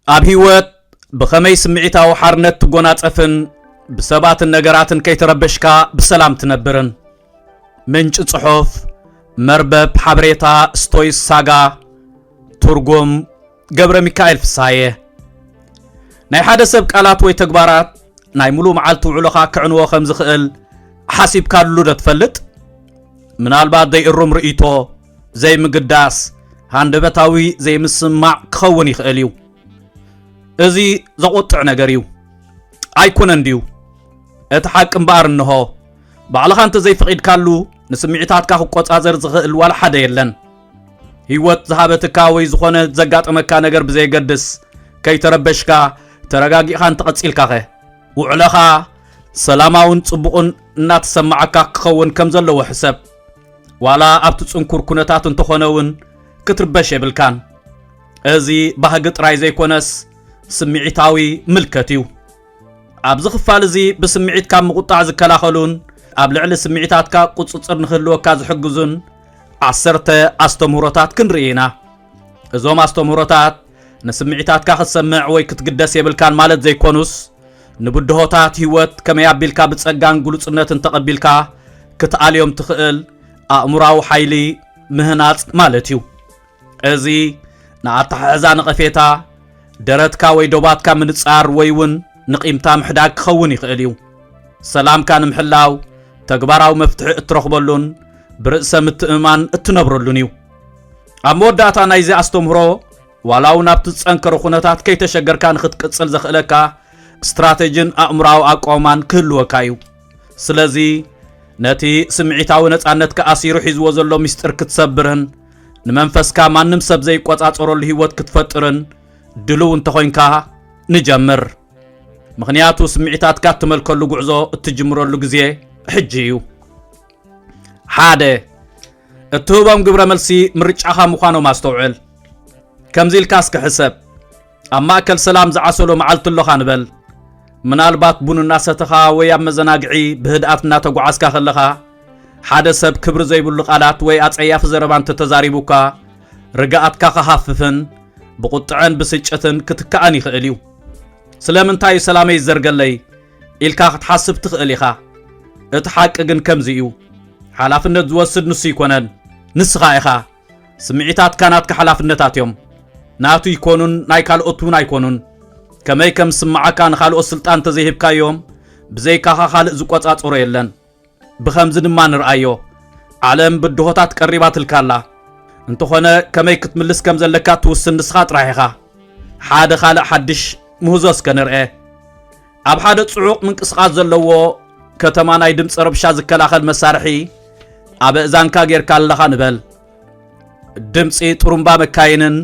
ኣብ ህይወት ብኸመይ ስምዒታዊ ሓርነት ትጎናጸፍን ብሰባትን ነገራትን ከይተረበሽካ ብሰላም ትነብርን ምንጭ ጽሑፍ መርበብ ሓበሬታ ስቶይስ ሳጋ ትርጉም ገብረ ሚካኤል ፍሳዬ ናይ ሓደ ሰብ ቃላት ወይ ተግባራት ናይ ሙሉ መዓልቲ ውዕሎኻ ክዕንዎ ከም ዝኽእል ሓሲብካሉ ዶ ትፈልጥ? ምናልባት ዘይእሩም ርእይቶ ዘይምግዳስ ሃንደበታዊ ዘይምስማዕ ክኸውን ይኽእል እዩ። እዚ ዘቆጥዕ ነገር እዩ ኣይኮነን ድዩ? እቲ ሓቂ እምበኣር እንሆ ባዕልኻ እንተ ዘይፈቒድካሉ ንስምዒታትካ ክቆጻጸር ዝኽእል ዋላ ሓደ የለን። ህይወት ዝሃበትካ ወይ ዝኾነ ዘጋጠመካ ነገር ብዘይገድስ ከይተረበሽካ ተረጋጊእኻ እንተቐጺልካ ውዕለኻ ሰላማውን ጽቡቕን እናተሰማዓካ ክኸውን ከም ዘለዎ ሕሰብ። ዋላ ኣብቲ ጽንኩር ኩነታት እንተኾነውን ክትርበሽ የብልካን። እዚ ባህጊ ጥራይ ዘይኮነስ ስምዒታዊ ምልከት እዩ። ኣብዚ ክፋል እዚ ብስምዒትካ ምቁጣዕ ዝከላኸሉን ኣብ ልዕሊ ስምዒታትካ ቁፅፅር ንኽህልወካ ዝሕግዙን 10 ኣስተምህሮታት ክንርኢ ኢና። እዞም ኣስተምህሮታት ንስምዒታትካ ክትሰምዕ ወይ ክትግደስ የብልካን ማለት ዘይኮኑስ ንብድሆታት ህይወት ከመይ ኣቢልካ ብጸጋን ግሉጽነትን ተቐቢልካ ክትኣልዮም ትኽእል ኣእምራዊ ሓይሊ ምህናጽ ማለት እዩ። እዚ ንኣተሓሕዛ ነቐፌታ ደረትካ ወይ ዶባትካ ምንጻር ወይ እውን ንቂምታ ምሕዳግ ክኸውን ይኽእል እዩ። ሰላምካ ንምሕላው ተግባራዊ መፍትሒ እትረኽበሉን ብርእሰ ምትእማን እትነብረሉን እዩ። ኣብ መወዳእታ ናይዚ ኣስተምህሮ ዋላ እውን ኣብቲ ዝጸንከረ ኩነታት ከይተሸገርካ ንኽትቅጽል ዘኽእለካ ስትራቴጅን ኣእምራዊ ኣቋውማን ክህልወካ እዩ። ስለዚ ነቲ ስምዒታዊ ነፃነትካ ኣሲሩ ሒዝዎ ዘሎ ምስጢር ክትሰብርን ንመንፈስካ ማንም ሰብ ዘይቆጻጸረሉ ህይወት ክትፈጥርን ድልው እንተኾይንካ ንጀምር። ምኽንያቱ ስምዒታትካ እትመልከሉ ጉዕዞ እትጅምረሉ ግዜ ሕጂ እዩ። 1 እትህቦም ግብረ መልሲ ምርጫኻ ምዃኖም ኣስተውዕል። ከምዚ ኢልካ እስክሕሰብ ኣብ ማእከል ሰላም ዝዓሰሎ መዓልቲ ኣለኻ ንበል። ምናልባት ቡን እናሰተኻ ወይ ኣብ መዘናግዒ ብህድኣት እናተጓዓዝካ ከለኻ ሓደ ሰብ ክብሪ ዘይብሉ ቃላት ወይ ኣጸያፊ ዘረባ እንተተዛሪቡካ ርግኣትካ ክሃፍፍን ብቁጥዕን ብስጭትን ክትከኣን ይኽእል እዩ። ስለምንታይ ሰላመይ ዝዘርገለይ ኢልካ ክትሓስብ ትኽእል ኢኻ። እቲ ሓቂ ግን ከምዚ እዩ። ሓላፍነት ዝወስድ ንሱ ይኮነን፣ ንስኻ ኢኻ። ስምዒታትካ ናትካ ሓላፍነታት እዮም። ናቱ ይኮኑን ናይ ካልኦት እውን ኣይኮኑን። ከመይ ከም ስምዓካ ንኻልኦት ስልጣን እንተዘይሂብካዮም ብዘይካኻ ካልእ ዝቆጻጽሮ የለን። ብኸምዚ ድማ ንርአዮ ዓለም ብድሆታት ቀሪባ ትልካላ እንተኾነ ከመይ ክትምልስ ከም ዘለካ ትውስን ንስኻ ጥራሕ ኢኻ። ሓደ ካልእ ሓድሽ ምህዞ እስከ ንርአ። ኣብ ሓደ ጽዑቕ ምንቅስቓስ ዘለዎ ከተማ ናይ ድምፂ ረብሻ ዝከላኸል መሳርሒ ኣብ እዛንካ ጌርካ ኣለኻ ንበል። ድምፂ ጥሩምባ መካይንን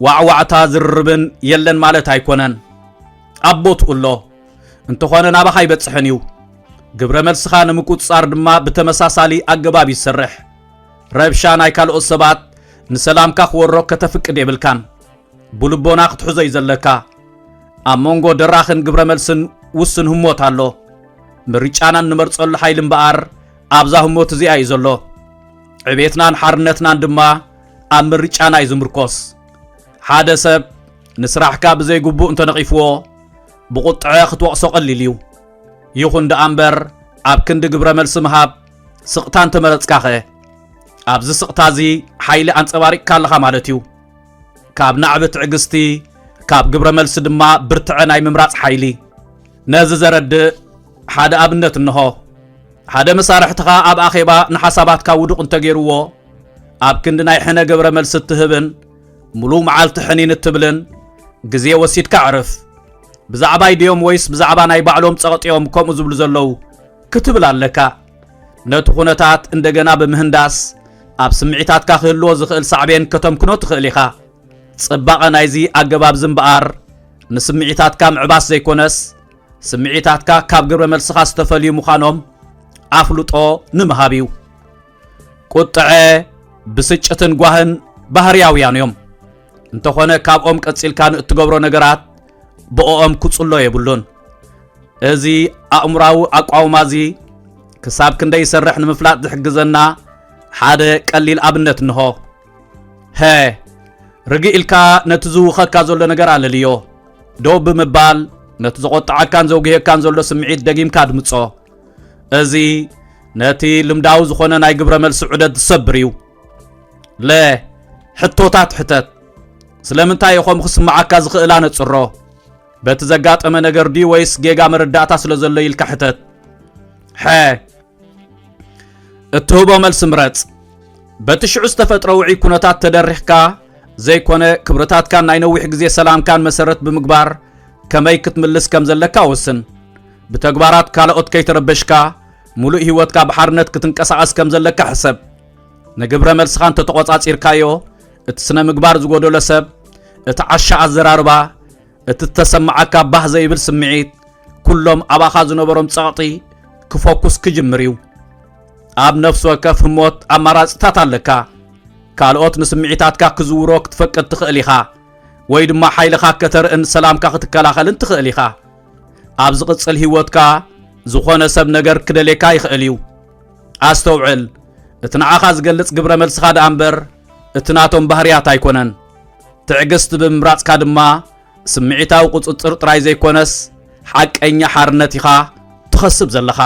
ዋዕዋዕታ ዝርርብን የለን ማለት ኣይኮነን። ኣቦትኡ ኣሎ እንተኾነ ናባኻ ይበጽሕን እዩ። ግብረ መልስኻ ንምቁፅጻር ድማ ብተመሳሳሊ ኣገባብ ይሰርሕ። ረብሻ ናይ ካልኦት ሰባት ንሰላምካ ክወሮ ከተፍቅድ የብልካን። ብልቦና ክትሕዞ እዩ ዘለካ። ኣብ መንጎ ደራኽን ግብረ መልስን ውስን ህሞት ኣሎ። ምርጫና እንመርጸሉ ሓይሊ እምበኣር ኣብዛ ህሞት እዚኣ እዩ ዘሎ። ዕቤትናን ሓርነትናን ድማ ኣብ ምርጫና እዩ ዝምርኮስ። ሓደ ሰብ ንስራሕካ ብዘይግቡእ እንተነቒፍዎ ብቁጥዐ ክትወቕሶ ቀሊል እዩ። ይኹን ደኣ እምበር ኣብ ክንዲ ግብረ መልሲ ምሃብ ስቕታ እንተመረጽካ ኣብዚ ስቕታ እዚ ሓይሊ ኣንጸባሪቕካ ኣለኻ ማለት እዩ። ካብ ናዕቢ ትዕግስቲ ካብ ግብረ መልሲ ድማ ብርትዐ ናይ ምምራጽ ሓይሊ። ነዚ ዘረድእ ሓደ ኣብነት እንሆ። ሓደ መሳርሕትኻ ኣብ ኣኼባ ንሓሳባትካ ውዱቕ እንተገይርዎ ኣብ ክንዲ ናይ ሕነ ግብረ መልሲ እትህብን ሙሉእ መዓልቲ ሕኒን እትብልን ግዜ ወሲድካ ዕርፍ። ብዛዕባ ኢድዮም ወይስ ብዛዕባ ናይ ባዕሎም ጸቕጢኦም ከምኡ ዝብሉ ዘለዉ ክትብል ኣለካ። ነቲ ኩነታት እንደገና ብምህንዳስ ኣብ ስምዒታትካ ክህልዎ ዝኽእል ሳዕቤን ከተምክኖ ትኽእል ኢኻ ጽባቐ ናይዚ ኣገባብ ዝምበኣር ንስምዒታትካ ምዕባስ ዘይኮነስ ስምዒታትካ ካብ ግብረ መልስኻ ዝተፈልዩ ምዃኖም ኣፍልጦ ንምሃብ እዩ ቁጥዐ ብስጭትን ጓህን ባህርያውያን እዮም እንተኾነ ካብኦም ቀፂልካ ንእትገብሮ ነገራት ብኦም ክጽሎ የብሉን እዚ ኣእምራዊ ኣቋውማ እዚ ክሳብ ክንደይ ይሰርሕ ንምፍላጥ ዝሕግዘና ሓደ ቀሊል ኣብነት እንሆ ርግእ ኢልካ ነቲ ዝውኸካ ዘሎ ነገር ኣለልዮ ደው ብምባል ነቲ ዘቆጣዓካን ዘውግሄካን ዘሎ ስምዒት ደጊምካ ድምጾ እዚ ነቲ ልምዳዊ ዝኾነ ናይ ግብረ መልሲ ዑደት ዝሰብር እዩ ሕቶታት ሕተት ስለምንታይ ኢኹም ክስማዓካ ዝኽእል ኣነጽሮ በቲ ዘጋጠመ ነገር ዲ ወይስ ጌጋ መረዳእታ ስለ ዘሎ ኢልካ ሕተት እትህቦ መልሲ ምረጽ በቲ ሽዑ ዝተፈጥረ ውዑይ ኩነታት ተደሪኽካ ዘይኮነ ክብርታትካን ናይ ነዊሕ ግዜ ሰላምካን መሰረት ብምግባር ከመይ ክትምልስ ከም ዘለካ ወስን ብተግባራት ካልኦት ከይተረበሽካ ሙሉእ ህይወትካ ብሓርነት ክትንቀሳቀስ ከም ዘለካ ሕሰብ ንግብረ መልስኻ እንተተቆጻጺርካዮ እቲ ስነ ምግባር ዝጎደሎ ሰብ እቲ ዓሻ ኣዘራርባ እቲ ተሰማዓካ ባህ ዘይብል ስምዒት ኩሎም ኣባኻ ዝነበሮም ጸቕጢ ክፎኩስ ክጅምር እዩ ኣብ ነፍሲ ወከፍ ህሞት ኣማራጽታት ኣለካ ካልኦት ንስምዒታትካ ክዝውሮ ክትፈቅድ ትኽእል ኢኻ ወይ ድማ ሓይልኻ ከተርእን ሰላምካ ክትከላኸልን ትኽእል ኢኻ ኣብ ዝቕጽል ህይወትካ ዝኾነ ሰብ ነገር ክደሌካ ይኽእል እዩ ኣስተውዕል እቲ ንዓኻ ዝገልጽ ግብረ መልስኻ ደኣ እምበር እቲ ናቶም ባህርያት ኣይኮነን ትዕግስቲ ብምምራጽካ ድማ ስምዒታዊ ቁፅጽር ጥራይ ዘይኮነስ ሓቀኛ ሓርነት ኢኻ ትኸስብ ዘለኻ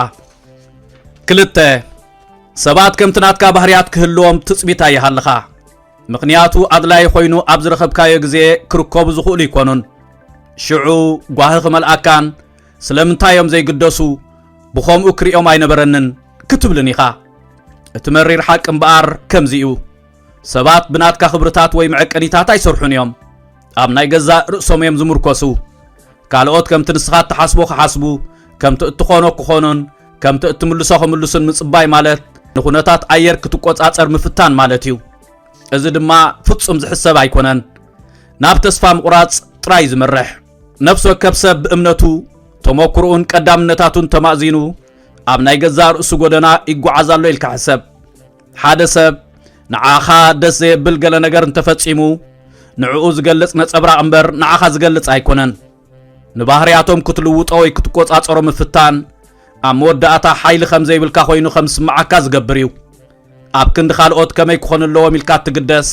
ክልተ ሰባት ከምቲ ናትካ ባህርያት ክህልዎም ትጽቢት ኣይሃለኻ ምኽንያቱ ኣድላይ ኮይኑ ኣብ ዝረኸብካዮ ግዜ ክርከቡ ዝኽእሉ ይኮኑን ሽዑ ጓህ ክመልኣካን ስለምንታዮም ዘይግደሱ ብኸምኡ ክሪኦም ኣይነበረንን ክትብልን ኢኻ እቲ መሪር ሓቂ እምበኣር ከምዚ እዩ ሰባት ብናትካ ክብርታት ወይ መዐቀኒታት ኣይሰርሑን እዮም ኣብ ናይ ገዛእ ርእሶም እዮም ዝምርኮሱ ካልኦት ከምቲ ንስኻ እትሓስቦ ክሓስቡ ከምቲ እትኾኖ ክኾኑን ከምቲ እትምልሶ ክምልሱን ምጽባይ ማለት ንኹነታት ኣየር ክትቆጻጸር ምፍታን ማለት እዩ እዚ ድማ ፍጹም ዝሕሰብ ኣይኮነን ናብ ተስፋ ምቁራጽ ጥራይ ዝመርሕ ነፍሲ ወከፍ ሰብ ብእምነቱ ተመክሮኡን ቀዳምነታቱን ተማእዚኑ ኣብ ናይ ገዛእ ርእሱ ጎደና ይጓዓዛሎ ኢልካ ሕሰብ ሓደ ሰብ ንዓኻ ደስ ዘየብል ገለ ነገር እንተፈጺሙ ንዕኡ ዝገልጽ ነጸብራቕ እምበር ንዓኻ ዝገልጽ ኣይኮነን ንባህርያቶም ክትልውጦ ወይ ክትቆጻጸሮ ምፍታን ኣብ መወዳእታ ሓይሊ ከም ዘይብልካ ኮይኑ ከም ዝስማዓካ ዝገብር እዩ ኣብ ክንዲ ካልኦት ከመይ ክኾን ኣለዎም ኢልካ እትግደስ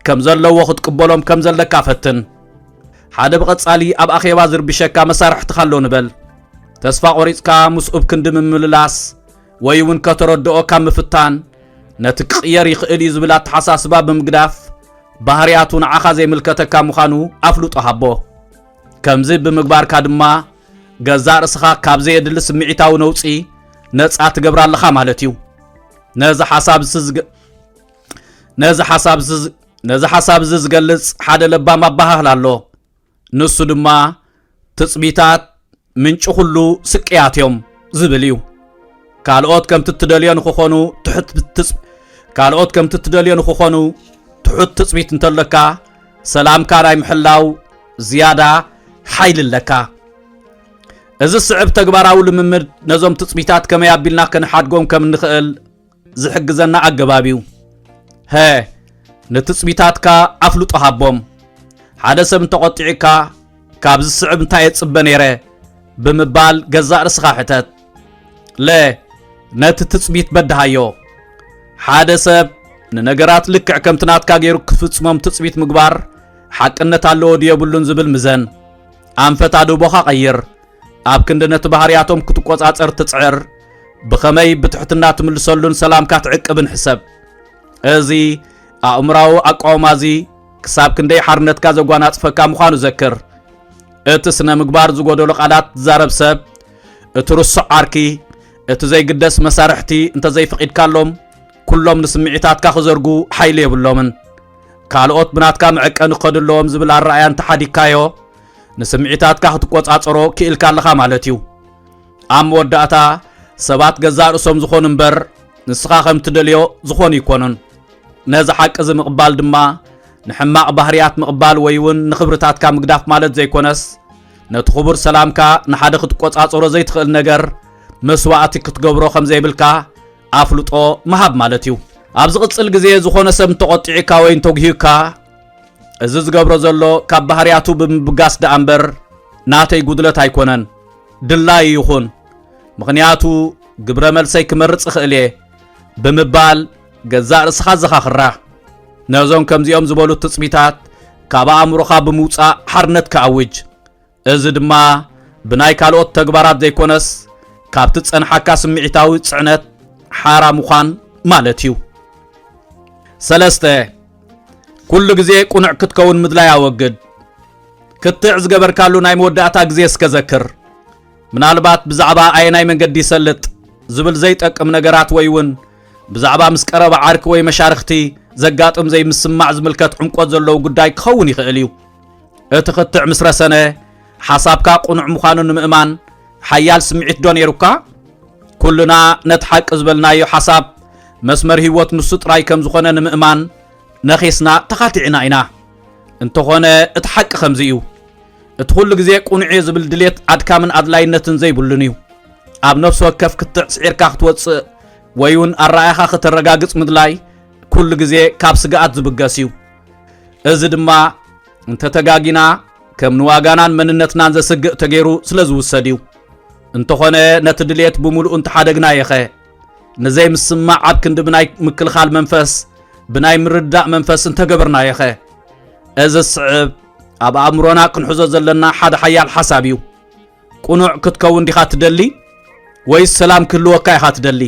ከም ዘለዎ ክትቅበሎም ከም ዘለካ ፈትን ሓደ ብቐጻሊ ኣብ ኣኼባ ዝርብሸካ መሳርሕትካ ኣሎ ንበል ተስፋ ቆሪጽካ ምስኡብ ክንዲ ምምልላስ ወይ እውን ከተረድኦ ካብ ምፍታን ነቲ ክቕየር ይኽእል እዩ ዝብል ኣተሓሳስባ ብምግዳፍ ባህርያቱ ንዓኻ ዘይምልከተካ ምዃኑ ኣፍልጦ ሃቦ ከምዚ ብምግባርካ ድማ ገዛእ ርእስኻ ካብ ዘየድሊ ስምዒታዊ ነውፂ ነፃ ትገብራ ኣለኻ ማለት እዩ ነዚ ሓሳብ ዝገልጽ ሓደ ለባም ኣባሃህላ ኣሎ ንሱ ድማ ትጽቢታት ምንጭ ኩሉ ስቅያት እዮም ዝብል እዩ ካልኦት ከምቲ እትደልዮ ንክኾኑ ትሑት ትጽቢት እንተለካ ሰላምካ ናይ ምሕላው ዝያዳ ሓይሊ ኣለካ እዚ ስዕብ ተግባራዊ ልምምድ ነዞም ትጽቢታት ከመይ ኣቢልና ከነሓድጎም ከም ንኽእል ዝሕግዘና ኣገባብ እዩ ንትጽቢታትካ ኣፍልጦ ሃቦም ሓደ ሰብ እንተቆጢዕካ ካብዚ ስዕብ እንታይ የጽበ ነይረ ብምባል ገዛእ ርእስኻ ሕተት ነቲ ትጽቢት በድሃዮ ሓደ ሰብ ንነገራት ልክዕ ከምቲ ናትካ ገይሩ ክፍጽሞም ትጽቢት ምግባር ሓቅነት ኣለዎ ድየብሉን ዝብል ምዘን ኣንፈት ኣድቦኻ ቀይር ኣብ ክንዲ ነቲ ባህርያቶም ክትቆጻጸር ትጽዕር ብኸመይ ብትሕትና ትምልሰሉን ሰላምካ ትዕቅብን ሕሰብ እዚ ኣእምራዊ ኣቃውማ እዚ ክሳብ ክንደይ ሓርነትካ ዘጓናጽፈካ ምዃኑ ዘክር እቲ ስነ ምግባር ዝጎደሎ ቃላት ዝዛረብ ሰብ እቲ ርሱዕ ዓርኪ እቲ ዘይግደስ መሳርሕቲ እንተዘይፈቒድካሎም ኩሎም ንስምዒታትካ ክዘርጉ ሓይሊ የብሎምን ካልኦት ብናትካ መዐቀኒ ክኸድለዎም ዝብል ኣረኣያ እንተሓዲግካዮ ንስምዒታትካ ክትቆጻጸሮ ክኢልካ ኣለኻ ማለት እዩ ኣብ መወዳእታ ሰባት ገዛእ ርእሶም ዝኾኑ እምበር ንስኻ ከም ትደልዮ ዝኾኑ ይኮኑን ነዚ ሓቂ ዝምቕባል ድማ ንሕማቕ ባህርያት ምቕባል ወይ እውን ንኽብርታትካ ምግዳፍ ማለት ዘይኮነስ ነቲ ክቡር ሰላምካ ንሓደ ክትቆፃፀሮ ዘይትኽእል ነገር መስዋዕቲ ክትገብሮ ከም ዘይብልካ ኣፍልጦ መሃብ ማለት እዩ። ኣብ ዝቕፅል ግዜ ዝኾነ ሰብ እንተቆጢዕካ ወይ እንተጉሂካ እዚ ዝገብሮ ዘሎ ካብ ባህርያቱ ብምብጋስ ደኣ እምበር ናተይ ጉድለት ኣይኮነን ድላይ ይኹን ምኽንያቱ ግብረ መልሰይ ክመርፅ ይኽእል እየ ብምባል ገዛእ ርእስኻ ዘኻኽራ ነዞም ከምዚኦም ዝበሉ ትፅቢታት ካብ ኣእምሮኻ ብምውፃእ ሓርነት ከኣውጅ እዚ ድማ ብናይ ካልኦት ተግባራት ዘይኮነስ ካብቲ ፀንሓካ ስምዒታዊ ፅዕነት ሓራ ምዃን ማለት እዩ። 3 ኩሉ ግዜ ቁኑዕ ክትከውን ምድላይ ኣወግድ ክትዕ ዝገበርካሉ ናይ መወዳእታ ግዜ እስከዘክር ምናልባት ብዛዕባ ኣየናይ መንገዲ ይሰልጥ ዝብል ዘይጠቅም ነገራት ወይ እውን ብዛዕባ ምስ ቀረባ ዓርኪ ወይ መሻርክቲ ዘጋጥም ዘይምስማዕ ዝምልከት ዕምቆት ዘለዎ ጉዳይ ክኸውን ይኽእል እዩ። እቲ ክትዕ ምስ ረሰነ ሓሳብካ ቁኑዕ ምዃኑ ንምእማን ሓያል ስምዒት ዶ ነይሩካ? ኩልና ነቲ ሓቂ ዝበልናዮ ሓሳብ መስመር ህይወት ንሱ ጥራይ ከም ዝኾነ ንምእማን ነኺስና ተኻቲዕና ኢና። እንተኾነ እቲ ሓቂ ከምዚ እዩ። እቲ ኩሉ ግዜ ቁኑዕ ዝብል ድሌት ኣድካምን ኣድላይነትን ዘይብሉን እዩ። ኣብ ነፍሲ ወከፍ ክትዕ ስዒርካ ክትወፅእ ወይ እውን ኣረኣያኻ ከተረጋግፅ ምድላይ ኩሉ ግዜ ካብ ስግኣት ዝብገስ እዩ። እዚ ድማ እንተተጋጊና ከም ንዋጋናን መንነትናን ዘስግእ ተገይሩ ስለ ዝውሰድ እዩ። እንተኾነ ነቲ ድሌት ብምሉእ እንተሓደግና የኸ ንዘይ ምስማዕ ኣብ ክንዲ ብናይ ምክልኻል መንፈስ ብናይ ምርዳእ መንፈስ እንተገበርና የኸ እዚ ስዕብ ኣብ ኣእምሮና ክንሕዞ ዘለና ሓደ ሓያል ሓሳብ እዩ። ቁኑዕ ክትከውን ዲኻ ትደሊ ወይስ ሰላም ክህልወካ ኢኻ ትደሊ?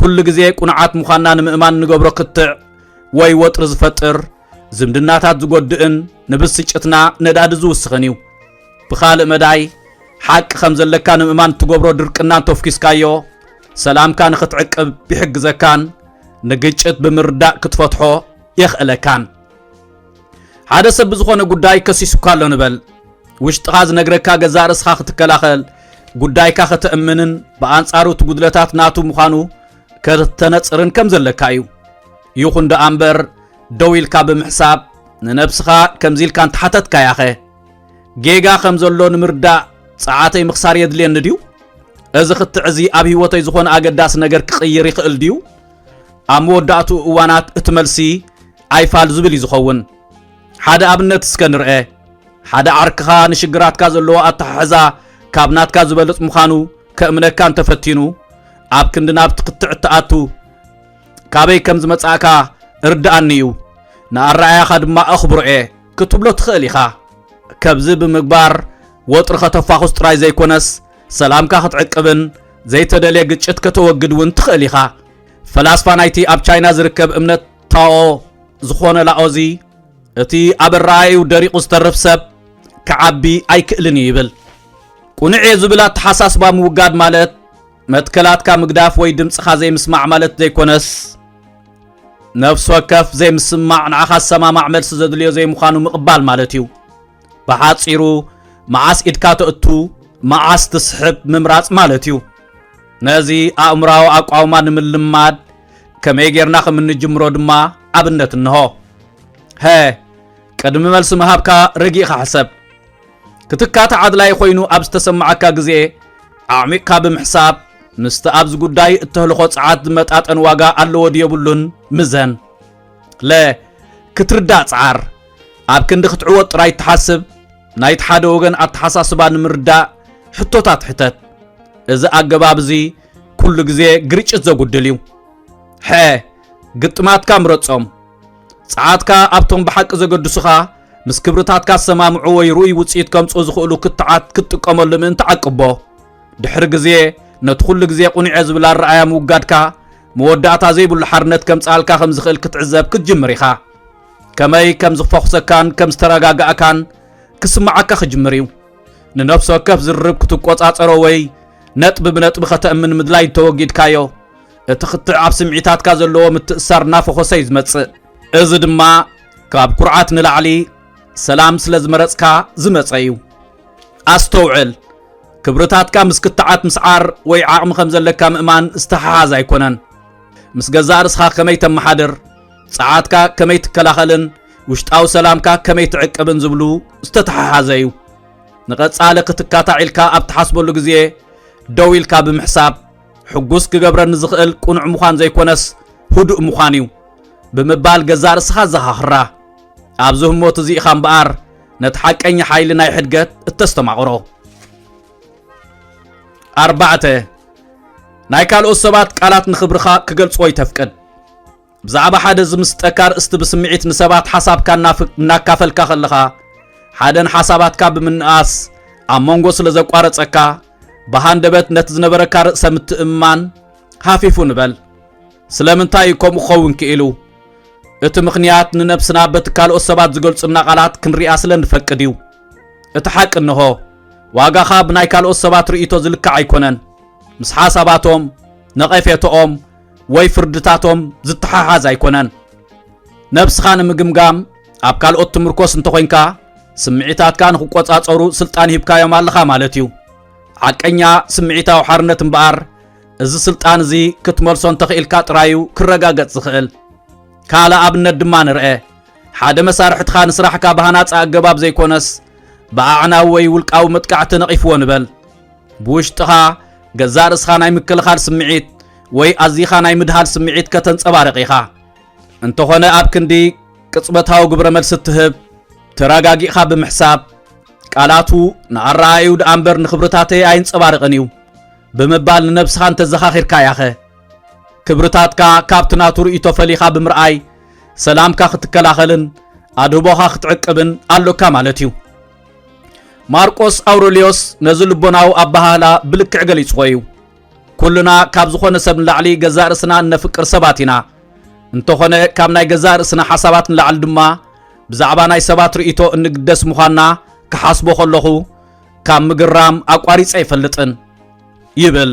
ኩሉ ግዜ ቁኑዓት ምዃንና ንምእማን ንገብሮ ክትዕ ወይ ወጥሪ ዝፈጥር ዝምድናታት ዝጎድእን ንብስጭትና ነዳዲ ዝውስኽን እዩ። ብኻልእ መዳይ ሓቂ ከም ዘለካ ንምእማን ትገብሮ ድርቅና እንተፍኪስካዮ ሰላምካ ንኽትዕቅብ ይሕግዘካን ንግጭት ብምርዳእ ክትፈትሖ የኽእለካን። ሓደ ሰብ ብዝኾነ ጉዳይ ከሲሱካ ኣሎ ንበል ውሽጥኻ ዝነግረካ ገዛእ ርእስኻ ክትከላኸል ጉዳይካ ከተእምንን ብኣንጻሩ እቲ ጉድለታት ናቱ ምዃኑ ከተነፅርን ከም ዘለካ እዩ። ይኹን ደኣ እምበር ደው ኢልካ ብምሕሳብ ንነብስኻ ከምዚ ኢልካ እንተሓተትካ ያኸ ጌጋ ከም ዘሎ ንምርዳእ ፀዓተይ ምኽሳር የድልየኒ ድዩ? እዚ ክትዕ እዚ ኣብ ህይወተይ ዝኾነ ኣገዳሲ ነገር ክቕይር ይኽእል ድዩ? ኣብ መወዳእቱ እዋናት እቲ መልሲ ኣይፋል ዝብል እዩ ዝኸውን። ሓደ ኣብነት እስከ ንርአ። ሓደ ዓርክኻ ንሽግራትካ ዘለዎ ኣተሓሕዛ ካብ ናትካ ዝበልፅ ምዃኑ ከእምነካ እንተፈቲኑ ኣብ ክንዲ ናብቲ ክትዕ እተኣቱ ካበይ ከም ዝመጻእካ እርዳእኒ እዩ ንኣረኣያኻ ድማ ኣኽብሮ እየ ክትብሎ ትኽእል ኢኻ። ከብዚ ብምግባር ወጥሪ ከተፋኹስ ጥራይ ዘይኮነስ ሰላምካ ክትዕቅብን ዘይተደልየ ግጭት ከተወግድ እውን ትኽእል ኢኻ። ፈላስፋ ናይቲ ኣብ ቻይና ዝርከብ እምነት ታኦ ዝኾነ ላኦዚ እቲ ኣብ ኣረኣዩ ደሪቑ ዝተርፍ ሰብ ክዓቢ ኣይክእልን ይብል። ቁኑዕ ዝብል ኣተሓሳስባ ምውጋድ ማለት መትከላትካ ምግዳፍ ወይ ድምፅኻ ዘይምስማዕ ማለት ዘይኮነስ ነፍሲ ወከፍ ዘይምስማዕ ንዓኻ ሰማማዕ መልሲ ዘድልዮ ዘይምዃኑ ምቕባል ማለት እዩ። ብሓፂሩ መዓስ ኢድካ ተእቱ መዓስ ትስሕብ ምምራፅ ማለት እዩ። ነዚ ኣእምራዊ ኣቋውማ ንምልማድ ከመይ ጌርና ከም እንጅምሮ ድማ ኣብነት እንሆ። ቅድሚ መልሲ ምሃብካ ረጊእኻ ሕሰብ። ክትካተ ዓድላይ ኮይኑ ኣብ ዝተሰማዓካ ግዜ ኣዕሚቕካ ብምሕሳብ ምስቲ ኣብዚ ጉዳይ እተህልኾ ፀዓት ዝመጣጠን ዋጋ ኣለዎ ድየብሉን ምዘን። ክትርዳእ ፀዓር ኣብ ክንዲ ክትዕወት ጥራይ ትሓስብ ናይቲ ሓደ ወገን ኣተሓሳስባ ንምርዳእ ሕቶታት ሕተት። እዚ ኣገባብ እዚ ኩሉ ግዜ ግርጭት ዘጉድል እዩ። ግጥማትካ ምረፆም። ፀዓትካ ኣብቶም ብሓቂ ዘገድሱኻ ምስ ክብርታትካ ዝሰማምዑ ወይ ርኡይ ውፅኢት ከምፅኡ ዝኽእሉ ክትዓት ክትጥቀመሉ ምእንቲ ዓቅቦ። ድሕሪ ግዜ ነቲ ኩሉ ግዜ ቁኑዕ ዝብል ኣረኣያ ምውጋድካ መወዳእታ ዘይብሉ ሓርነት ከም ፃልካ ከም ዝኽእል ክትዕዘብ ክትጅምር ኢኻ። ከመይ ከም ዝፈኹሰካን ከም ዝተረጋግኣካን ክስማዓካ ክጅምር እዩ። ንነፍሲ ወከፍ ዝርብ ክትቆፃፀሮ ወይ ነጥቢ ብነጥቢ ከተእምን ምድላይ ተወጊድካዮ እቲ ክትዕ ኣብ ስምዒታትካ ዘለዎ ምትእሳር እናፈኾሰ እዩ ዝመፅእ። እዚ ድማ ካብ ኩርዓት ንላዕሊ ሰላም ስለ ዝመረፅካ ዝመፀ እዩ። ኣስተውዕል። ክብርታትካ ምስ ክትዓት ምስዓር ወይ ዓቕሚ ከም ዘለካ ምእማን ዝተሓሓዝ ኣይኮነን። ምስ ገዛእ ርእስኻ ከመይ ተመሓድር ፀዓትካ ከመይ ትከላኸልን ውሽጣዊ ሰላምካ ከመይ ትዕቅብን ዝብሉ ዝተተሓሓዘ እዩ ንቐጻሊ ክትካታዒልካ ኣብ ትሓስበሉ ግዜ ደው ኢልካ ብምሕሳብ ሕጉስ ክገብረኒ ዝኽእል ቁኑዕ ምዃን ዘይኮነስ ህዱእ ምዃን እዩ ብምባል ገዛ ርእስኻ ዘኻኽራ ኣብዚ ህሞት እዚ ኢኻ እምበኣር ነቲ ሓቀኛ ሓይሊ ናይ ሕድገት እተስተማቕሮ 4 ናይ ካልኦት ሰባት ቃላት ንኽብርኻ ክገልጽዎ ይተፍቅድ ብዛዕባ ሓደ ዝምስጠካ ርእስቲ ብስምዒት ንሰባት ሓሳብካ እናካፈልካ ከለኻ ሓደን ሓሳባትካ ብምንኣስ ኣብ መንጎ ስለ ዘቋረፀካ ብሃንደበት ነቲ ዝነበረካ ርእሰ ምትእምማን ሃፊፉ ንበል ስለምንታይ ከምኡ ክኸውን ክኢሉ እቲ ምኽንያት ንነብስና በቲ ካልኦት ሰባት ዝገልጹና ቃላት ክንሪኣ ስለ ንፈቅድ እዩ እቲ ሓቂ እንሆ ዋጋኻ ብናይ ካልኦት ሰባት ርእይቶ ዝልክዕ ኣይኮነን ምስ ሓሳባቶም ነቐፌቶኦም ወይ ፍርድታቶም ዝተሓሓዝ ኣይኮነን ነብስኻ ንምግምጋም ኣብ ካልኦት ትምርኮስ እንተኾይንካ ስምዒታትካ ንኽቆጻጸሩ ስልጣን ሂብካዮም ኣለኻ ማለት እዩ ሓቀኛ ስምዒታዊ ሓርነት እምበኣር እዚ ስልጣን እዚ ክትመልሶ እንተኽኢልካ ጥራዩ ክረጋገጽ ዝኽእል ካልእ ኣብነት ድማ ንርአ ሓደ መሳርሕትኻ ንስራሕካ ብሃናፃ ኣገባብ ዘይኮነስ ብኣዕናዊ ወይ ውልቃዊ መጥቃዕቲ ነቒፍዎ ንበል ብውሽጥኻ ገዛ ርእስኻ ናይ ምክልኻል ስምዒት ወይ ኣዝኻ ናይ ምድሃል ስምዒት ከተንጸባርቕ ኢኻ እንተኾነ ኣብ ክንዲ ቅጽበታዊ ግብረ መልሲ እትህብ ተረጋጊእኻ ብምሕሳብ ቃላቱ ንኣረኣዩ ደኣ እምበር ንኽብርታተይ ኣይንጸባርቕን እዩ ብምባል ንነብስኻ እንተዘኻኺርካ ያኸ ክብርታትካ ካብቲ ናቱ ርእይቶ ፈሊኻ ብምርኣይ ሰላምካ ክትከላኸልን ኣድህቦኻ ክትዕቅብን ኣሎካ ማለት እዩ ማርቆስ ኣውሬልዮስ ነዚ ልቦናዊ ኣባህላ ብልክዕ ገሊጽዎ እዩ ኩልና ካብ ዝኾነ ሰብ ንላዕሊ ገዛ ርእስና እነፍቅር ሰባት ኢና እንተኾነ ካብ ናይ ገዛ ርእስና ሓሳባት ንላዕሊ ድማ ብዛዕባ ናይ ሰባት ርእይቶ እንግደስ ምዃንና ክሓስቦ ከለኹ ካብ ምግራም ኣቋሪፀ ኣይፈልጥን ይብል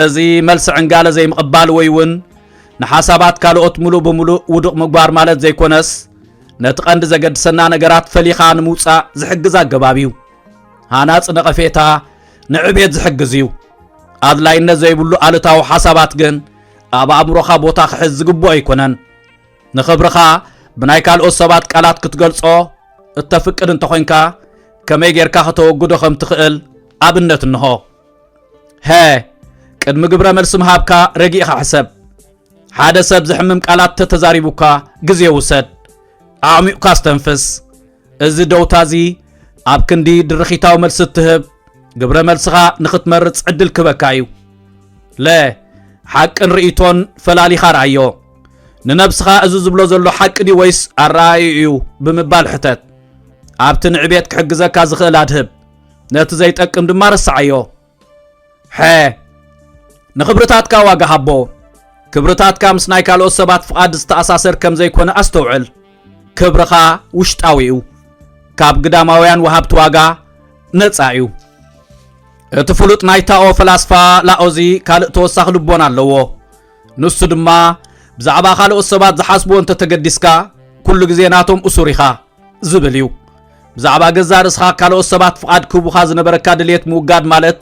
እዚ መልሲ ዕንጋለ ዘይምቕባል ወይ እውን ንሓሳባት ካልኦት ሙሉእ ብምሉእ ውዱቕ ምግባር ማለት ዘይኮነስ ነቲ ቀንዲ ዘገድሰና ነገራት ፈሊኻ ንምውፃእ ዝሕግዝ ኣገባብ እዩ ሃናፅ ነቐፌታ ንዕቤት ዝሕግዝ እዩ ኣድላይነት ዘይብሉ ኣሉታዊ ሓሳባት ግን ኣብ ኣእምሮኻ ቦታ ክሕዝ ዝግብኦ ኣይኮነን ንኽብርኻ ብናይ ካልኦት ሰባት ቃላት ክትገልጾ እተፍቅድ እንተኾይንካ ከመይ ጌርካ ከተወግዶ ከም ትኽእል ኣብነት እንሆ ቅድሚ ግብረ መልሲ ምሃብካ ረጊእኻ ሕሰብ ሓደ ሰብ ዝሕምም ቃላት ተተዛሪቡካ ግዜ ውሰድ ኣዕሚቑካ ዝተንፍስ እዚ ደውታ እዚ ኣብ ክንዲ ድርኺታዊ መልሲ እትህብ ግብረ መልስኻ ንኽትመርጽ ዕድል ክበካ እዩ ሓቅን ርእይቶን ፈላሊኻ ረኣዮ ንነብስኻ እዚ ዝብሎ ዘሎ ሓቂ ዲ ወይስ ኣረኣዩ እዩ ብምባል ሕተት ኣብቲ ንዕቤት ክሕግዘካ ዝኽእል ኣድህብ ነቲ ዘይጠቅም ድማ ረስዓዮ ንኽብርታትካ ዋጋ ሃቦ ክብርታትካ ምስ ናይ ካልኦት ሰባት ፍቓድ ዝተኣሳሰር ከም ዘይኮነ ኣስተውዕል ክብርኻ ውሽጣዊ እዩ ካብ ግዳማውያን ወሃብቲ ዋጋ ነፃ እዩ እቲ ፍሉጥ ናይ ታኦ ፈላስፋ ላኦዚ ካልእ ተወሳኺ ልቦና ኣለዎ ንሱ ድማ ብዛዕባ ካልኦት ሰባት ዝሓስብዎ እንተተገዲስካ ኩሉ ግዜ ናቶም እሱር ኢኻ ዝብል እዩ ብዛዕባ ገዛ ርእስኻ ካልኦት ሰባት ፍቓድ ክህቡኻ ዝነበረካ ድሌት ምውጋድ ማለት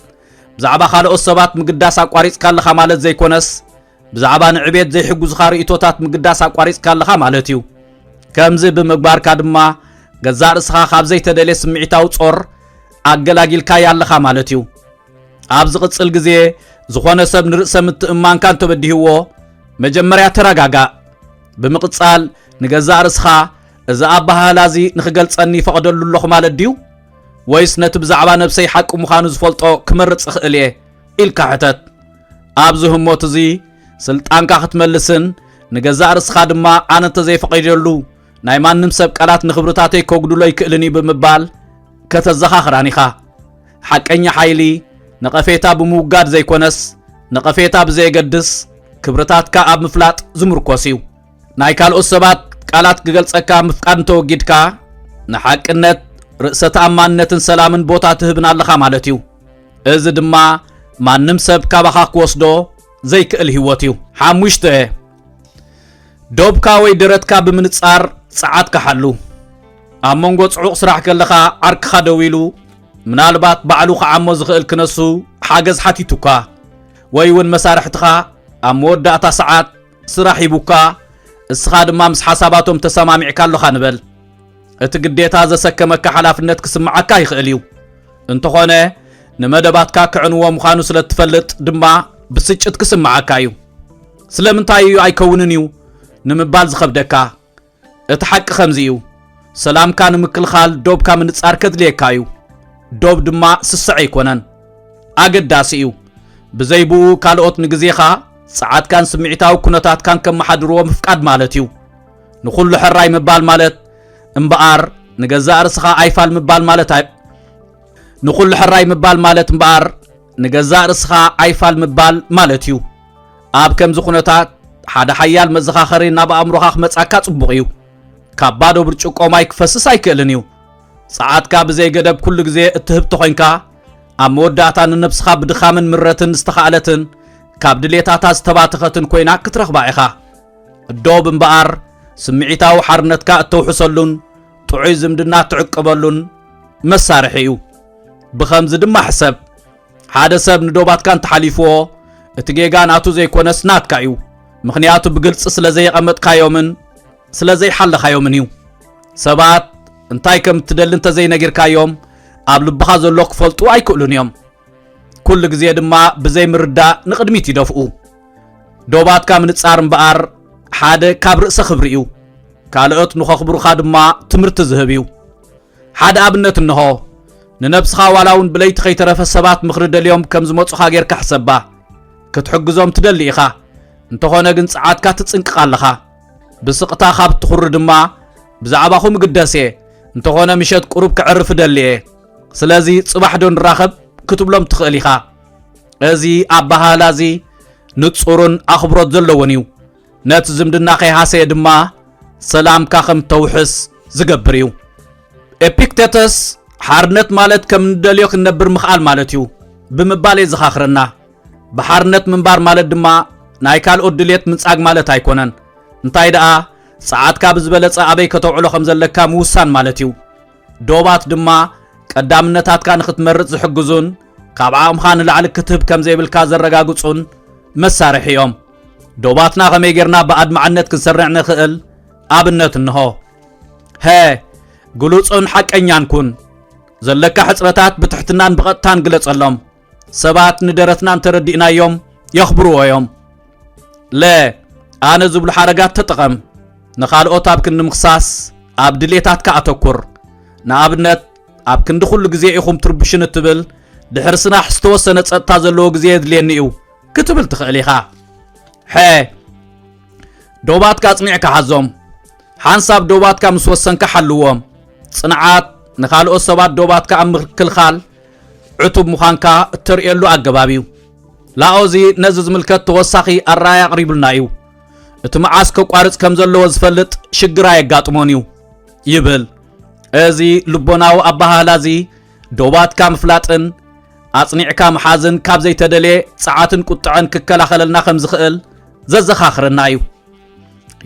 ብዛዕባ ካልኦት ሰባት ምግዳስ ኣቋሪፅካ ኣለኻ ማለት ዘይኮነስ ብዛዕባ ንዕቤት ዘይሕጉዝኻ ርእይቶታት ምግዳስ ኣቋሪፅካ ኣለኻ ማለት እዩ ከምዚ ብምግባርካ ድማ ገዛ ርእስኻ ካብ ዘይተደልየ ስምዒታዊ ጾር ኣገላጊልካ ያለኻ ማለት እዩ ኣብ ዝቕጽል ግዜ ዝኾነ ሰብ ንርእሰ ምትእማንካ እንተበዲህዎ መጀመርያ ተረጋጋእ ብምቕጻል ንገዛ ርእስኻ እዚ ኣባህላ እዚ ንኽገልጸኒ ይፈቕደሉ ኣለኹ ማለት ድዩ ወይስ ነቲ ብዛዕባ ነብሰይ ሓቂ ምዃኑ ዝፈልጦ ክመርጽ ይኽእል እየ ኢልካ ሕተት ኣብዚ ህሞት እዚ ስልጣንካ ክትመልስን ንገዛ ርእስኻ ድማ ኣነ እንተዘይፈቒደሉ ናይ ማንም ሰብ ቃላት ንኽብርታተይ ከጉድሎ ይክእልኒ ብምባል ከተዘኻኽራን ኢኻ ሓቀኛ ሓይሊ ነቐፌታ ብምውጋድ ዘይኮነስ ነቐፌታ ብዘየገድስ ክብርታትካ ኣብ ምፍላጥ ዝምርኮስ እዩ ናይ ካልኦት ሰባት ቃላት ክገልጸካ ምፍቃድ እንተወጊድካ ንሓቅነት ርእሰ ተኣማንነትን ሰላምን ቦታ ትህብን ኣለኻ ማለት እዩ እዚ ድማ ማንም ሰብ ካባኻ ክወስዶ ዘይክእል ህይወት እዩ 5 ዶብካ ወይ ድረትካ ብምንጻር ፀዓትካ ሓሉ ኣብ መንጎ ጽዑቕ ስራሕ ከለኻ ዓርክኻ ደው ኢሉ ምናልባት ባዕሉ ክዓሞ ዝኽእል ክነሱ ሓገዝ ሓቲቱካ ወይ እውን መሳርሕትኻ ኣብ መወዳእታ ሰዓት ስራሕ ሂቡካ እስኻ ድማ ምስ ሓሳባቶም ተሰማሚዕካ ኣለኻ ንበል እቲ ግዴታ ዘሰከመካ ሓላፍነት ክስምዓካ ይኽእል እዩ እንተኾነ ንመደባትካ ክዕንዎ ምዃኑ ስለትፈልጥ ድማ ብስጭት ክስምዓካ እዩ ስለምንታይ እዩ ኣይከውንን እዩ ንምባል ዝኸብደካ እቲ ሓቂ ከምዚ እዩ ሰላምካ ንምክልኻል ዶብካ ምንጻር ከድልየካ እዩ ዶብ ድማ ስስዕ ኣይኮነን ኣገዳሲ እዩ ብዘይብኡ ካልኦት ንግዜኻ ጸዓትካን ስምዒታዊ ኩነታትካን ከመሓድርዎ ምፍቃድ ማለት እዩ ንኹሉ ሕራይ ምባል ማለት እምበኣር ንገዛእ ርስኻ ኣይፋል ምባል ማለት ንኹሉ ሕራይ ምባል ማለት እምበኣር ንገዛእ ርስኻ ኣይፋል ምባል ማለት እዩ ኣብ ከምዚ ኩነታት ሓደ ሓያል መዘኻኸሪ ናብ ኣእምሮኻ ክመጻካ ጽቡቕ እዩ ካብ ባዶ ብርጭቆ ማይ ክፈስስ ኣይክእልን እዩ ጸዓትካ ብዘይ ገደብ ኩሉ ግዜ እትህብ ተኾይንካ ኣብ መወዳእታ ንነብስኻ ብድኻምን ምረትን ዝተኻእለትን ካብ ድሌታታ ዝተባተኸትን ኮይና ክትረኽባ ኢኻ ዶብ እምበኣር ስምዒታዊ ሓርነትካ እተውሕሰሉን ጥዑይ ዝምድና ትዕቅበሉን መሳርሒ እዩ ብኸምዚ ድማ ሕሰብ ሓደ ሰብ ንዶባትካ እንተሓሊፍዎ እቲ ጌጋ ናቱ ዘይኮነስ ናትካ እዩ ምኽንያቱ ብግልፂ ስለዘይቐመጥካዮምን ስለዘይሓለኻዮምን እዩ ሰባት እንታይ ከም እትደሊ እንተዘይነጊርካዮም ኣብ ልብኻ ዘሎ ክፈልጡ ኣይክእሉን እዮም ኩሉ ግዜ ድማ ብዘይምርዳእ ንቕድሚት ይደፍኡ ዶባትካ ምንጻር እምበኣር ሓደ ካብ ርእሰ ክብሪ እዩ ካልኦት ንኸኽብሩኻ ድማ ትምህርቲ ዝህብ እዩ ሓደ ኣብነት እንሆ ንነብስኻ ዋላ እውን ብለይቲ ከይተረፈ ሰባት ምኽሪ ደልዮም ከም ዝመፁኻ ጌርካ ሕሰባ ክትሕግዞም ትደሊ ኢኻ እንተኾነ ግን ጸዓትካ ትጽንቅቕ ኣለኻ ብስቕታ ካብ ትኹሪ ድማ ብዛዕባኹም ግደስ እየ እንተኾነ ምሸት ቁሩብ ክዕርፍ ደሊ እየ ስለዚ ጽባሕ ዶ ንራኸብ ክትብሎም ትኽእል ኢኻ እዚ ኣባሃላ እዚ ንጹርን ኣኽብሮት ዘለዎን እዩ ነቲ ዝምድና ከይሃሰየ ድማ ሰላምካ ከም ተውሕስ ዝገብር እዩ ኤፒክቴተስ ሓርነት ማለት ከም ንደልዮ ክንነብር ምኽኣል ማለት እዩ ብምባል የዘኻኽረና ብሓርነት ምንባር ማለት ድማ ናይ ካልኦት ድሌት ምንጻግ ማለት ኣይኮነን እንታይ ደኣ ጸዓትካ ብዝበለጸ ኣበይ ከተውዕሎ ከም ዘለካ ምውሳን ማለት እዩ ዶባት ድማ ቀዳምነታትካ ንኽትመርጽ ዝሕግዙን ካብ ዓቕምኻ ንላዕሊ ክትህብ ከም ዘይብልካ ዘረጋግጹን መሳርሒ እዮም ዶባትና ከመይ ጌርና ብኣድማዕነት ክንሰርዕ ንኽእል ኣብነት እንሆ ግሉጽን ሓቀኛን ኩን ዘለካ ሕፅረታት ብትሕትናን ብቐጥታን ግለጸሎም ሰባት ንደረትና እንተረዲእናዮም የኽብርዎ እዮም ኣነ ዝብሉ ሓረጋት ተጠቐም ንኻልኦት ኣብ ክንዲ ምኽሳስ ኣብ ድሌታትካ ኣተኩር ንኣብነት ኣብ ክንዲ ኩሉ ግዜ ኢኹም ትርብሽን እትብል ድሕሪ ስራሕ ዝተወሰነ ጸጥታ ዘለዎ ግዜ የድልየኒ እዩ ክትብል ትኽእል ኢኻ ዶባትካ ኣጽኒዕካ ሓዞም ሓንሳብ ዶባትካ ምስ ወሰንካ ሓልዎም ጽንዓት ንኻልኦት ሰባት ዶባትካ ኣብ ምክልኻል ዕቱብ ምዃንካ እተርእየሉ ኣገባብ እዩ ላኦዚ ነዚ ዝምልከት ተወሳኺ ኣረኣያ ኣቕሪብልና እዩ እቲ መዓስ ከቋርጽ ከም ዘለዎ ዝፈልጥ ሽግራ የጋጥሞን እዩ ይብል እዚ ልቦናዊ ኣባሃላ እዚ ዶባትካ ምፍላጥን ኣጽኒዕካ መሓዝን ካብ ዘይተደልየ ጸዓትን ቁጥዕን ክከላኸለልና ከም ዝኽእል ዘዘኻኽረና እዩ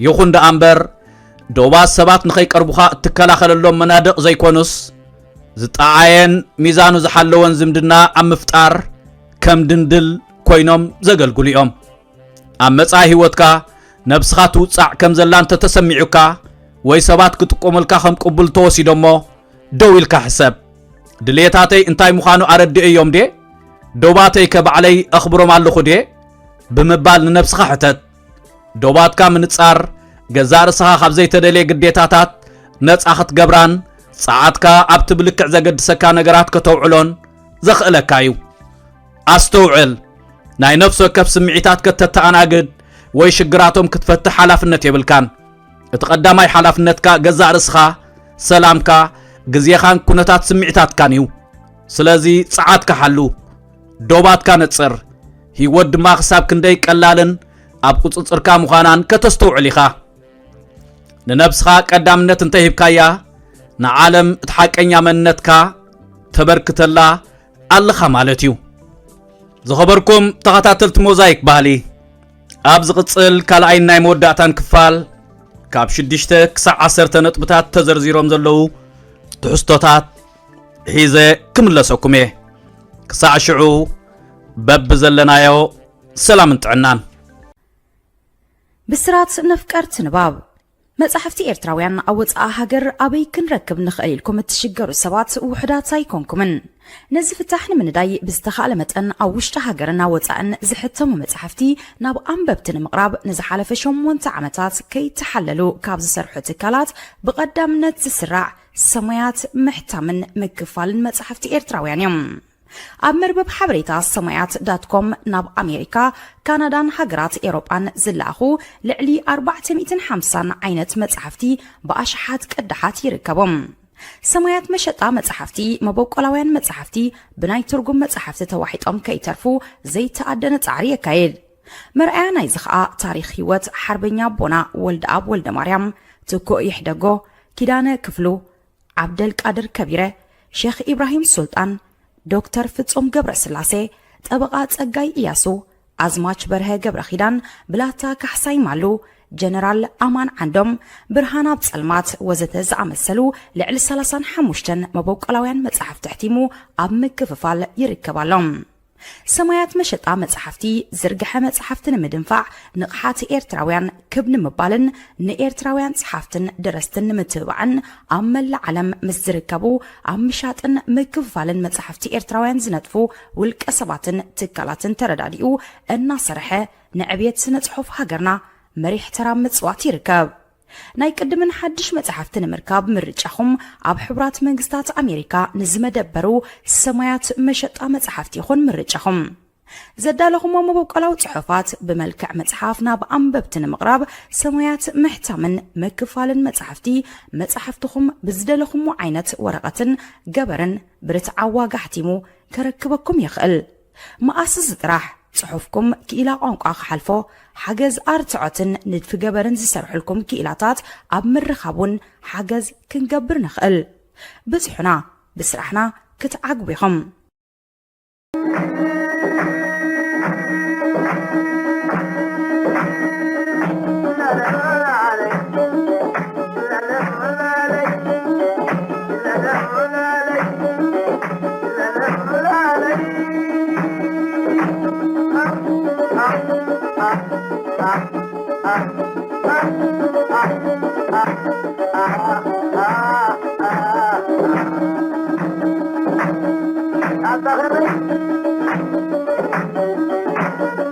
ይኹን ደኣ እምበር ዶባት ሰባት ንኸይቀርቡኻ እትከላኸለሎም መናድቕ ዘይኮኑስ ዝጠዓየን ሚዛኑ ዝሓለወን ዝምድና ኣብ ምፍጣር ከም ድንድል ኮይኖም ዘገልግሉ እዮም ኣብ መጻኢ ህይወትካ ነብስኻ ትውጻዕ ከም ዘላ እንተተሰሚዑካ ወይ ሰባት ክጥቆሙልካ ከም ቅቡል ተወሲዶሞ ደው ኢልካ ሕሰብ ድሌታተይ እንታይ ምዃኑ ኣረድእ እዮም ዴ ዶባተይ ከበዕለይ ኣኽብሮም ኣለኹ ዴ ብምባል ንነብስኻ ሕተት ዶባትካ ምንጻር ገዛእ ርስኻ ካብ ዘይተደልየ ግዴታታት ነጻ ክትገብራን ጸዓትካ ኣብቲ ብልክዕ ዘገድሰካ ነገራት ከተውዕሎን ዘኽእለካ እዩ ኣስተውዕል ናይ ነፍሲ ወከፍ ስምዒታት ከተተኣናግድ ወይ ሽግራቶም ክትፈትሕ ሓላፍነት የብልካን እቲ ቀዳማይ ሓላፍነትካ ገዛእ ርስኻ ሰላምካ ግዜኻን ኩነታት ስምዒታትካን እዩ ስለዚ ጸዓትካ ሓሉ ዶባትካ ነጽር ህይወት ድማ ክሳብ ክንደይ ቀላልን ኣብ ቁፅፅርካ ምዃናን ከተስተውዕል ኢኻ ንነብስኻ ቀዳምነት እንተሂብካያ ንዓለም እቲ ሓቀኛ መንነትካ ተበርክተላ ኣለኻ ማለት እዩ ዝኸበርኩም ተኸታተልቲ ሞዛይክ ባህሊ ኣብ ዝቕጽል ካልኣይ ናይ መወዳእታን ክፋል ካብ 6 ክሳብ 10 ነጥብታት ተዘርዚሮም ዘለዉ ትሕዝቶታት ሒዘ ክምለሰኩም እየ ክሳዕ ሽዑ በብ ዘለናዮ ሰላምን ጥዕናን بسرات نفكرت نباب መጻሕፍቲ ኤርትራውያን ኣወጻ ሃገር ኣበይ ክንረክብ ንኽእል ኢልኩም እትሽገሩ ሰባት ውሕዳት ኣይኮንኩምን ነዚ ፍታሕ ንምንዳይ ብዝተኻለ መጠን ኣብ ውሽጢ ሃገርና ወጻእን ዝሕተሙ መጻሕፍቲ ናብ ኣንበብቲ ንምቕራብ ንዝሓለፈ 8 ዓመታት ከይተሓለሉ ካብ ዝሰርሑ ትካላት ብቐዳምነት ዝስራዕ ሰማያት ምሕታምን ምክፋልን መጻሕፍቲ ኤርትራውያን እዮም ኣብ መርበብ ሓበሬታ ሰማያት.com ናብ ኣሜሪካ ካናዳን ሃገራት ኤውሮጳን ዝለኣኹ ልዕሊ 450 ዓይነት መጻሕፍቲ ብኣሽሓት ቅድሓት ይርከቦም ሰማያት መሸጣ መጻሕፍቲ መበቆላውያን መጻሕፍቲ ብናይ ትርጉም መጻሕፍቲ ተዋሒጦም ከይተርፉ ዘይተኣደነ ጻዕሪ የካይድ መርኣያ ናይ ዝኸኣ ታሪኽ ህይወት ሓርበኛ ቦና ወልደ ኣብ ወልደ ማርያም ትኩ ይሕደጎ ኪዳነ ክፍሉ ዓብደል ቃድር ከቢረ ሼኽ ኢብራሂም ሱልጣን ዶክተር ፍጹም ገብረ ስላሴ ጠበቃ ጸጋይ ኢያሱ አዝማች በርሀ ገብረ ኺዳን ብላታ ካሕሳይ ማሉ ጀነራል አማን ዓንዶም ብርሃና ብጸልማት ወዘተ ዝኣመሰሉ ልዕሊ 35 መበቆላውያን መጻሕፍቲ ሕቲሙ ኣብ ምክፍፋል ይርከባሎም ሰማያት መሸጣ መጻሕፍቲ ዝርግሐ መጻሕፍትን ምድንፋዕ ንቕሓት ኤርትራውያን ክብ ንምባልን ንኤርትራውያን ጸሓፍትን ደረስትን ንምትብባዕን ኣብ መላእ ዓለም ምስ ዝርከቡ ኣብ ምሻጥን ምክፍፋልን መጻሕፍቲ ኤርትራውያን ዝነጥፉ ውልቀ ሰባትን ትካላትን ተረዳዲኡ እናሰርሐ ንዕብየት ስነ ጽሑፍ ሃገርና መሪሕ ተራ ምጽዋት ይርከብ ናይ ቅድምን ሓድሽ መጻሕፍትን ምርካብ ምርጫኹም ኣብ ሕብራት መንግስታት ኣሜሪካ ንዝመደበሩ ሰማያት መሸጣ መጻሕፍቲ ይኹን ምርጫኹም ዘዳለኹም መበቆላው ጽሑፋት ብመልክዕ መጽሓፍ ናብ ኣንበብትን ምቕራብ ሰማያት ምሕታምን ምክፋልን መጻሕፍትኹም ብዝደለኹም ዓይነት ወረቐትን ገበርን ብርትዓዋ ጋሕቲሙ ከረክበኩም ይኽእል መኣስ ዝጥራሕ ጽሑፍኩም ክኢላ ቋንቋ ክሓልፎ ሓገዝ ኣርትዖትን ንድፊ ገበርን ዝሰርሑልኩም ክኢላታት ኣብ ምርኻቡን ሓገዝ ክንገብር ንኽእል ብጽሑና ብስራሕና ክትዓግቡ ኢኹም